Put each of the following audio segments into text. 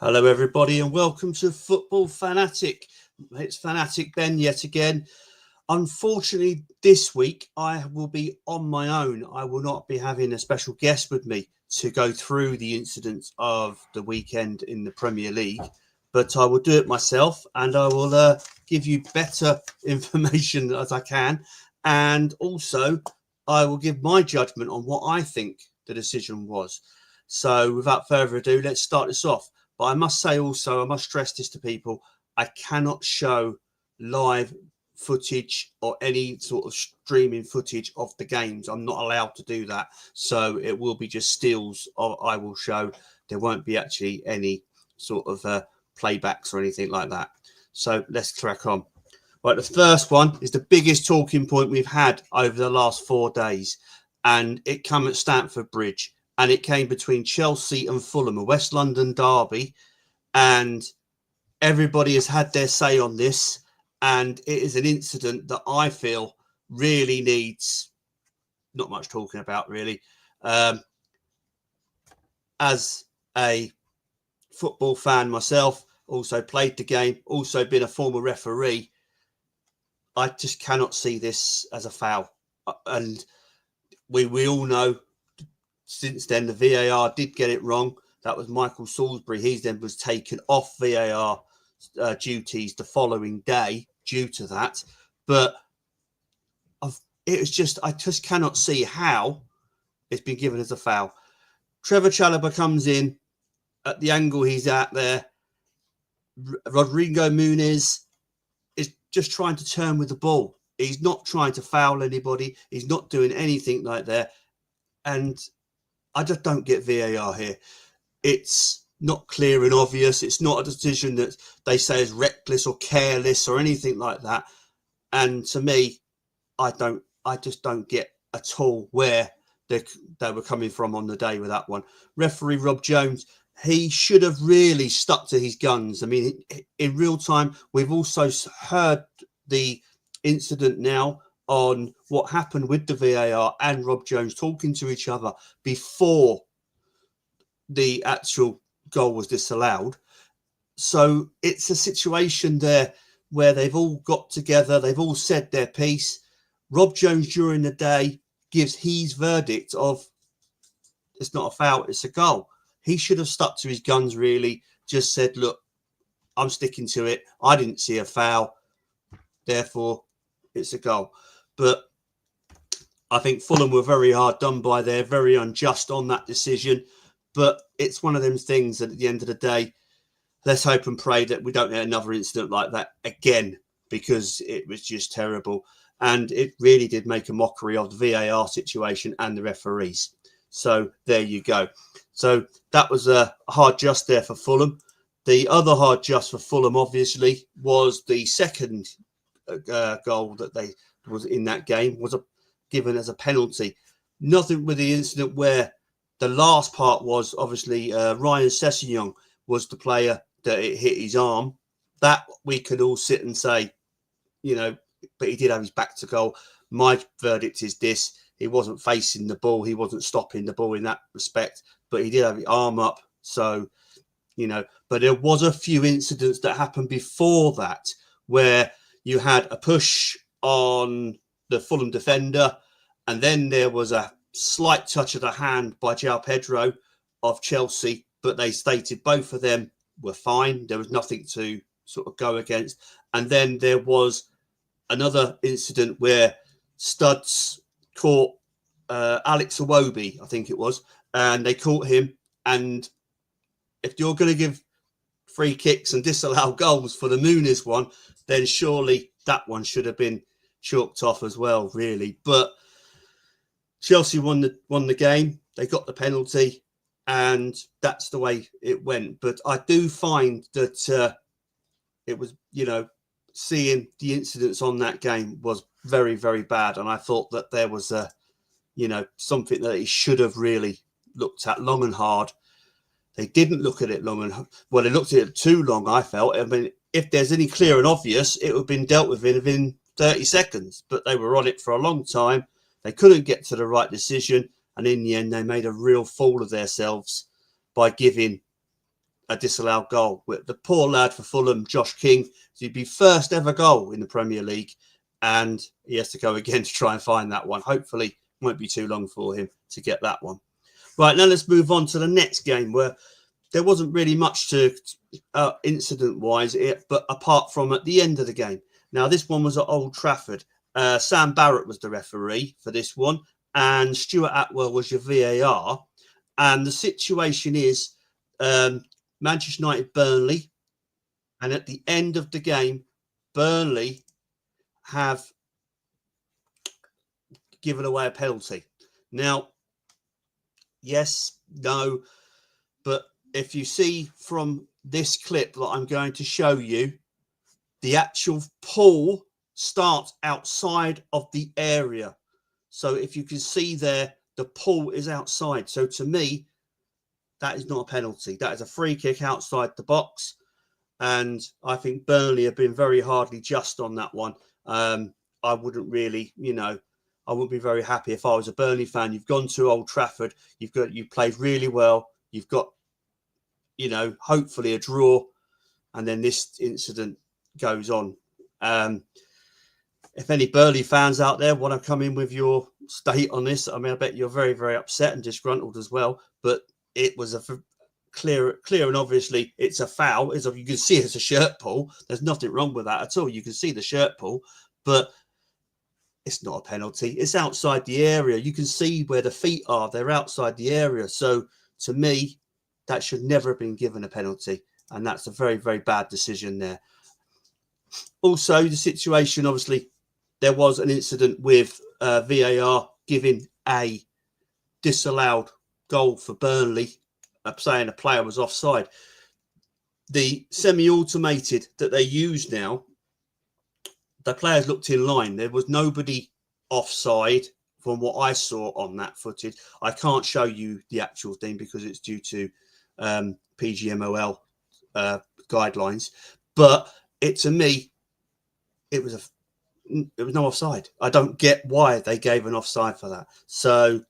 Hello, everybody, and welcome to Football FANattic. It's FANattic Ben yet again. Unfortunately, this week I will be on my own. I will not be having a special guest with me to go through the incidents of the weekend in the Premier League, but I will do it myself, and I will give you better information as I can, and also I will give my judgment on what I think the decision was. So, without further ado, let's start this off. But I must say also, I must stress this to people, I cannot show live footage or any sort of streaming footage of the games. I'm not allowed to do that. So it will be just stills I will show. There won't be actually any sort of playbacks or anything like that. So let's crack on. Right, the first one is the biggest talking point we've had over the last 4 days. And it came at Stamford Bridge. And it came between Chelsea and Fulham, a West London derby. And everybody has had their say on this. And it is an incident that I feel really needs not much talking about, really. As a football fan myself, also played the game, also been a former referee, I just cannot see this as a foul. And we all know, since then, the VAR did get it wrong. That was Michael Salisbury. He then was taken off VAR duties the following day due to that. But I just cannot see how it's been given as a foul. Trevor Chalobah comes in at the angle he's at there. Rodrigo Muniz is just trying to turn with the ball. He's not trying to foul anybody. He's not doing anything like that. And I just don't get VAR here. It's not clear and obvious. It's not a decision that they say is reckless or careless or anything like that. And to me, I just don't get at all where they were coming from on the day with that one. Referee Rob Jones, he should have really stuck to his guns. I mean, in real time, we've also heard the incident now on what happened with the VAR and Rob Jones talking to each other before the actual goal was disallowed. So it's a situation there where they've all got together, they've all said their piece. Rob Jones during the day gives his verdict of it's not a foul, it's a goal. He should have stuck to his guns, really, just said, look, I'm sticking to it. I didn't see a foul, therefore it's a goal. But I think Fulham were very hard done by there, very unjust on that decision. But it's one of them things that at the end of the day, let's hope and pray that we don't get another incident like that again, because it was just terrible. And it really did make a mockery of the VAR situation and the referees. So there you go. So that was a hard just there for Fulham. The other hard just for Fulham, obviously, was the second goal that they was in that game was given as a penalty. Nothing with the incident where the last part was obviously Ryan Sessegnon was the player that it hit his arm. That we could all sit and say, but he did have his back to goal. My verdict is this. He wasn't facing the ball. He wasn't stopping the ball in that respect, but he did have his arm up. So, but there was a few incidents that happened before that where you had a push on the Fulham defender, and then there was a slight touch of the hand by João Pedro of Chelsea, but they stated both of them were fine. There was nothing to sort of go against. And then there was another incident where Studs caught Alex Iwobi, I think it was, and they caught him. And if you're going to give free kicks and disallow goals for the Muniz one, then surely that one should have been chalked off as well, really. But Chelsea won the game. They got the penalty, and that's the way it went. But I do find that it was, seeing the incidents on that game was very, very bad. And I thought that there was something that he should have really looked at long and hard. They didn't look at it long and well, they looked at it too long, I felt. I mean, if there's any clear and obvious, it would have been dealt with within 30 seconds. But they were on it for a long time. They couldn't get to the right decision. And in the end, they made a real fool of themselves by giving a disallowed goal. With the poor lad for Fulham, Josh King, it'd be first ever goal in the Premier League, and he has to go again to try and find that one. Hopefully, won't be too long for him to get that one. Right, now let's move on to the next game where there wasn't really much to incident-wise, but apart from at the end of the game. Now, this one was at Old Trafford. Sam Barrett was the referee for this one, and Stuart Atwell was your VAR. And the situation is Manchester United, Burnley, and at the end of the game, Burnley have given away a penalty. Now, yes, no, but if you see from this clip that I'm going to show you, the actual pool starts outside of the area. So if you can see there, the pool is outside. So to me, that is not a penalty. That is a free kick outside the box. And I think Burnley have been very hardly just on that one. I wouldn't really, I wouldn't be very happy if I was a Burnley fan. You've gone to Old Trafford. You've played really well. You've got, hopefully a draw. And then this incident goes on. If any Burnley fans out there want to come in with your state on this, I mean, I bet you're very, very upset and disgruntled as well. But it was a clear and obviously it's a foul. You can see it's a shirt pull. There's nothing wrong with that at all. You can see the shirt pull, but it's not a penalty. It's outside the area. You can see where the feet are. They're outside the area. So to me, that should never have been given a penalty. And that's a very, very bad decision there. Also, the situation, obviously, there was an incident with VAR giving a disallowed goal for Burnley, saying a player was offside. The semi-automated that they use now, the players looked in line. There was nobody offside from what I saw on that footage. I can't show you the actual thing because it's due to PGMOL guidelines. But to me, it was no offside. I don't get why they gave an offside for that. So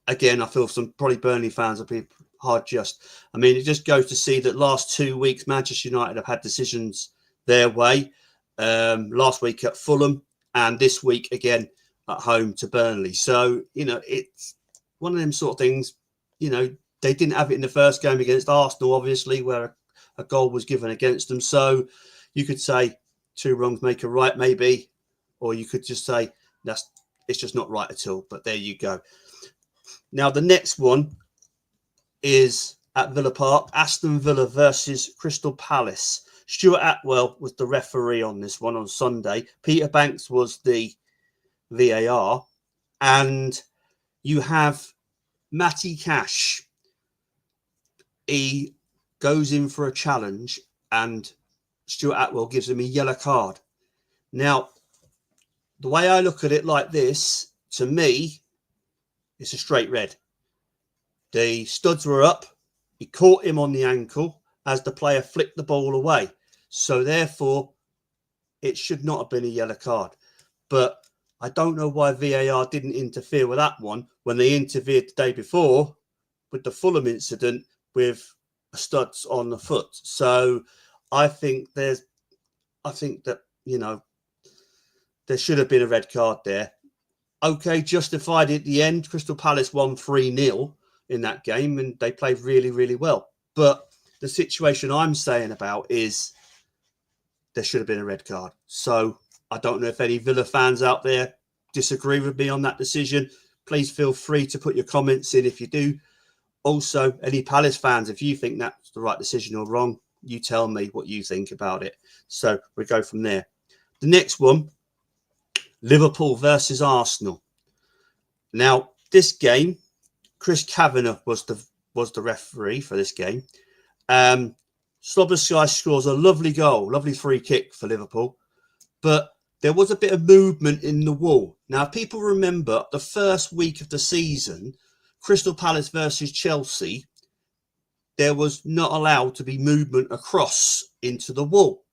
again, I feel some probably Burnley fans will be hard just. I mean, it just goes to see that last 2 weeks, Manchester United have had decisions their way. Last week at Fulham and this week again at home to Burnley. So, it's one of them sort of things, they didn't have it in the first game against Arsenal, obviously, where a goal was given against them. So you could say two wrongs make a right, maybe, or you could just say it's just not right at all. But there you go. Now, the next one is at Villa Park, Aston Villa versus Crystal Palace. Stuart Atwell was the referee on this one on Sunday. Peter Banks was the VAR. And you have Matty Cash. He goes in for a challenge and Stuart Atwell gives him a yellow card. Now, the way I look at it like this, to me, it's a straight red. The studs were up. He caught him on the ankle as the player flicked the ball away. So therefore, it should not have been a yellow card. But I don't know why VAR didn't interfere with that one when they interfered the day before with the Fulham incident with studs on the foot. So I think there should have been a red card there. Okay, justified at the end. Crystal Palace won 3-0 in that game and they played really, really well. But the situation I'm saying about is there should have been a red card. So I don't know if any Villa fans out there disagree with me on that decision. Please feel free to put your comments in if you do. Also, any Palace fans, if you think that's the right decision or wrong, you tell me what you think about it. So we go from there. The next one, Liverpool versus Arsenal. Now, this game, Chris Kavanagh was the referee for this game. Szoboszlai scores a lovely goal, lovely free kick for Liverpool. But there was a bit of movement in the wall. Now, if people remember the first week of the season, Crystal Palace versus Chelsea, there was not allowed to be movement across into the wall.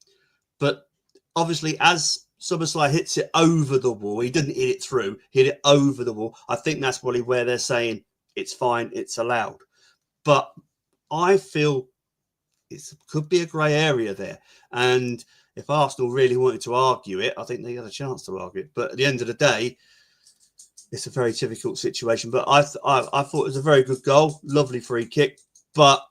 But obviously, as Szoboszlai hits it over the wall, he didn't hit it through, hit it over the wall. I think that's probably where they're saying it's fine, it's allowed. But I feel it could be a grey area there. And if Arsenal really wanted to argue it, I think they had a chance to argue it. But at the end of the day, it's a very difficult situation. But I thought it was a very good goal, lovely free kick. But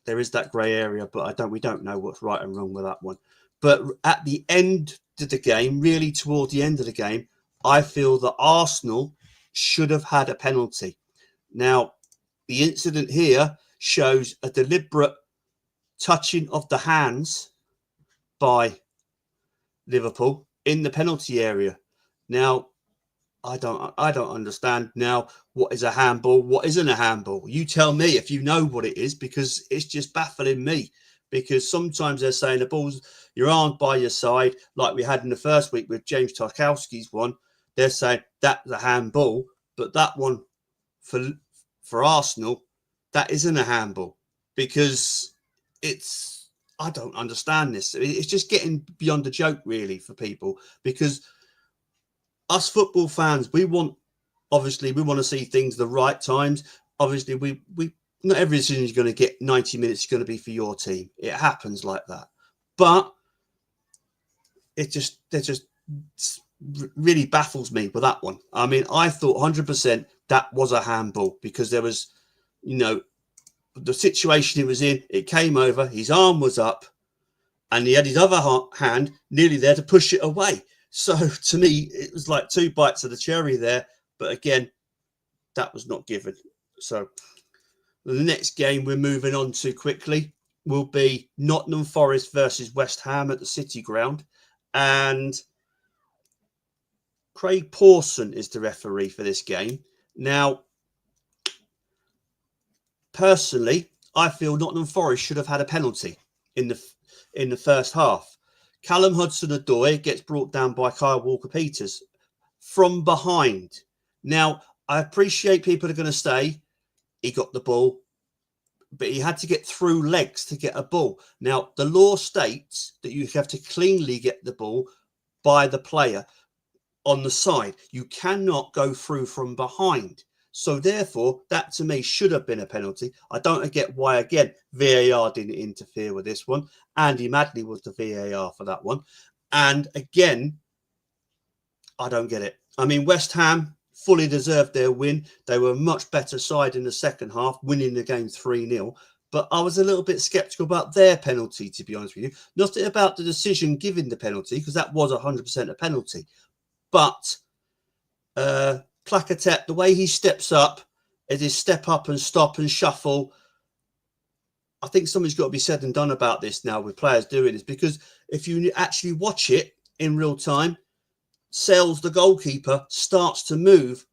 there is that grey area. But we don't know what's right and wrong with that one. But at the end of the game, really toward the end of the game, I feel that Arsenal should have had a penalty. Now, the incident here shows a deliberate touching of the hands by Liverpool in the penalty area. Now, I don't understand now what is a handball, what isn't a handball. You tell me if you know what it is, because it's just baffling me. Because sometimes they're saying the ball's your arm by your side, like we had in the first week with James Tarkowski's one. They're saying that's a handball, but that one for Arsenal, that isn't a handball, because I don't understand this. It's just getting beyond a joke, really, for people, because us football fans, we want to see things the right times. Obviously, we not every decision is going to get 90 minutes is going to be for your team. It happens like that. But it just really baffles me with that one. I mean, I thought 100% that was a handball, because there was, the situation he was in, it came over, his arm was up, and he had his other hand nearly there to push it away. So to me, it was like 2 bites of the cherry there. But again, that was not given. So the next game we're moving on to quickly will be Nottingham Forest versus West Ham at the City Ground. And Craig Pawson is the referee for this game. Now, personally, I feel Nottingham Forest should have had a penalty in the first half. Callum Hudson-Odoi gets brought down by Kyle Walker-Peters from behind. Now, I appreciate people are going to say he got the ball, but he had to get through legs to get a ball. Now, the law states that you have to cleanly get the ball by the player on the side. You cannot go through from behind. So therefore, that to me should have been a penalty. I don't get why, again, VAR didn't interfere with this one. Andy Madley was the VAR for that one. And again, I don't get it. I mean, West Ham fully deserved their win. They were a much better side in the second half, winning the game 3-0. But I was a little bit sceptical about their penalty, to be honest with you. Nothing about the decision giving the penalty, because that was 100% a penalty. But Placatet, the way he steps up, it is step up and stop and shuffle. I think something's got to be said and done about this now with players doing this, because if you actually watch it in real time, Sells, the goalkeeper, starts to move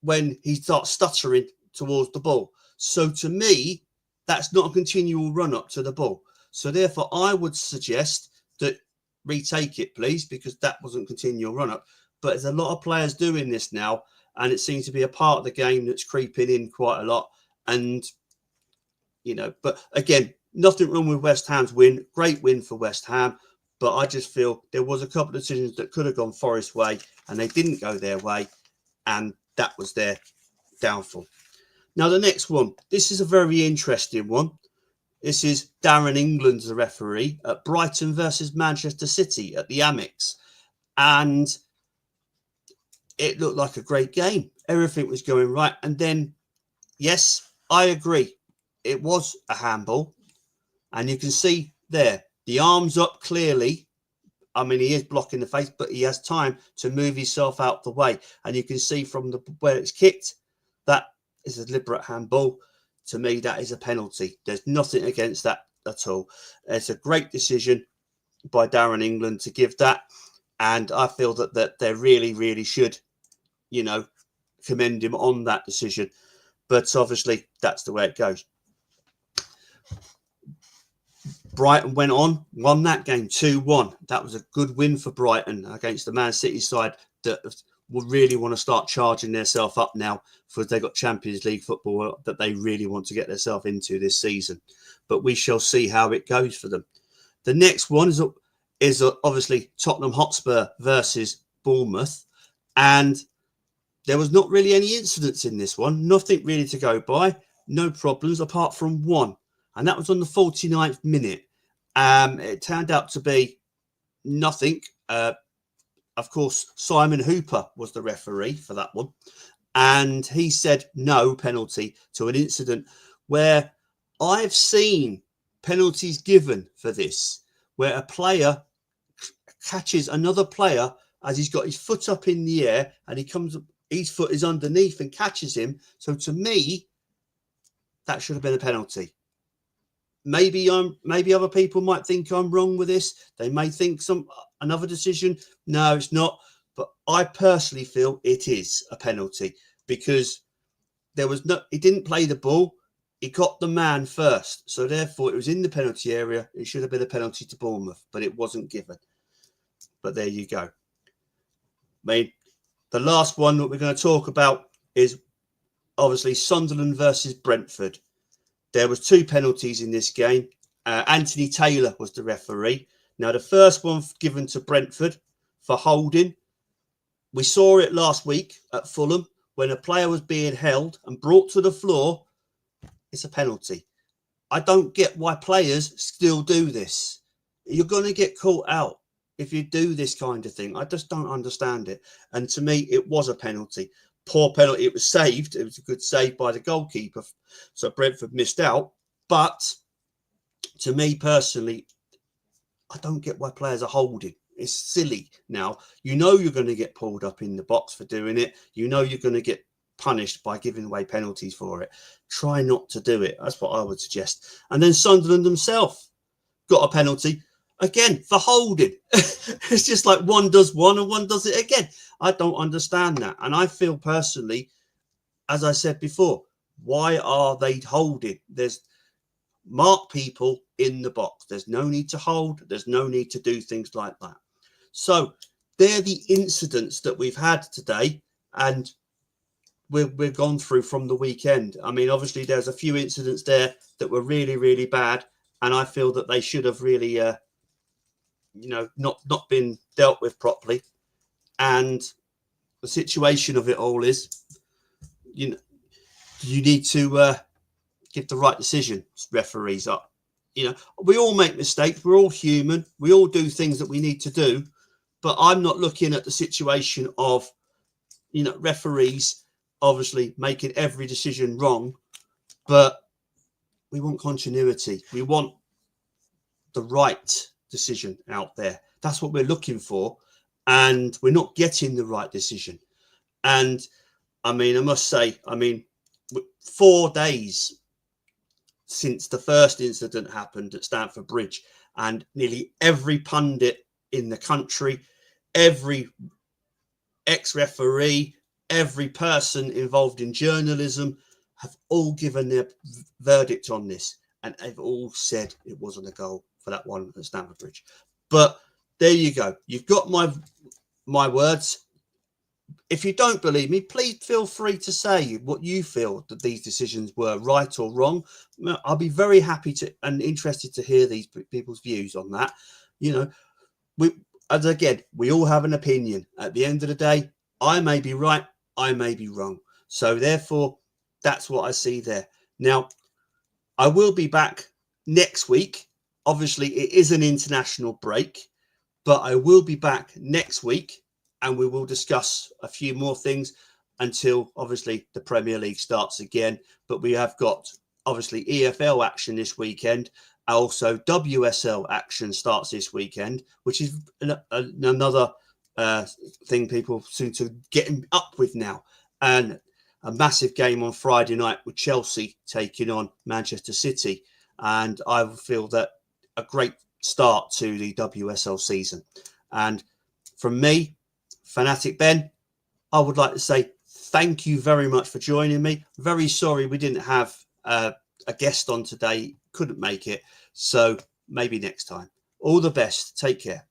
when he starts stuttering towards the ball. So to me, that's not a continual run up to the ball. So therefore, I would suggest that retake it, please, because that wasn't continual run up. But there's a lot of players doing this now, and it seems to be a part of the game that's creeping in quite a lot. And, but again, nothing wrong with West Ham's win. Great win for West Ham. But I just feel there was a couple of decisions that could have gone Forest's way, and they didn't go their way. And that was their downfall. Now, the next one. This is a very interesting one. This is Darren England's the referee at Brighton versus Manchester City at the Amex. And it looked like a great game. Everything was going right. And then, yes, I agree. It was a handball. And you can see there, the arms up clearly. I mean, he is blocking the face, but he has time to move himself out the way. And you can see from where it's kicked, that is a deliberate handball. To me, that is a penalty. There's nothing against that at all. It's a great decision by Darren England to give that. And I feel that they really, really should, commend him on that decision. But obviously, that's the way it goes. Brighton went on, won that game 2-1. That was a good win for Brighton against the Man City side that will really want to start charging themselves up now, for they've got Champions League football that they really want to get themselves into this season. But we shall see how it goes for them. The next one is obviously Tottenham Hotspur versus Bournemouth. And there was not really any incidents in this one. Nothing really to go by. No problems apart from one. and that was on the 49th minute. It turned out to be nothing. Of course, Simon Hooper was the referee for that one, and he said no penalty to an incident where I've seen penalties given for this, where a player catches another player as he's got his foot up in the air and his foot is underneath and catches him. So to me, that should have been a penalty. Maybe other people might think I'm wrong with this. They may think another decision. No, it's not. But I personally feel it is a penalty because he didn't play the ball. He got the man first. So therefore it was in the penalty area. It should have been a penalty to Bournemouth, but it wasn't given. But there you go. I mean, the last one that we're going to talk about is obviously Sunderland versus Brentford. There was 2 penalties in this game. Anthony Taylor was the referee. Now, the first one given to Brentford for holding. We saw it last week at Fulham when a player was being held and brought to the floor. It's a penalty. I don't get why players still do this. You're going to get caught out if you do this kind of thing. I just don't understand it. And to me, it was a penalty. Poor penalty. It was saved. It was a good save by the goalkeeper. So Brentford missed out. But to me personally, I don't get why players are holding. It's silly now. You know you're going to get pulled up in the box for doing it. You know you're going to get punished by giving away penalties for it. Try not to do it. That's what I would suggest. And then Sunderland themselves got a penalty again for holding. It's just like one does one and one does it again. I don't understand that. And I feel personally, as I said before, why are they holding? There's mark people in the box. There's no need to hold. There's no need to do things like that. So they're the incidents that we've had today. And we've gone through from the weekend. I mean, obviously, there's a few incidents there that were really, really bad. And I feel that they should have really, not been dealt with properly. And the situation of it all is, you need to give the right decision, referees up. We all make mistakes. We're all human. We all do things that we need to do. But I'm not looking at the situation of, referees obviously making every decision wrong. But we want continuity. We want the right decision out there. That's what we're looking for. And we're not getting the right decision. And I mean, I must say, 4 days since the first incident happened at Stamford Bridge, and nearly every pundit in the country, every ex-referee, every person involved in journalism have all given their verdict on this. And they've all said it wasn't a goal for that one at Stamford Bridge. But there you go. You've got my words. If you don't believe me, please feel free to say what you feel that these decisions were right or wrong. I'll be very happy to and interested to hear these people's views on that. We all have an opinion. At the end of the day, I may be right, I may be wrong. So therefore, that's what I see there. Now, I will be back next week. Obviously, it is an international break, but I will be back next week. And we will discuss a few more things until, obviously, the Premier League starts again. But we have got, obviously, EFL action this weekend. Also, WSL action starts this weekend, which is another thing people seem to get up with now. And a massive game on Friday night with Chelsea taking on Manchester City. And I feel that a great start to the WSL season. And from me, FANattic Ben, I would like to say thank you very much for joining me. Very sorry we didn't have a guest on today. Couldn't make it. So maybe next time. All the best. Take care.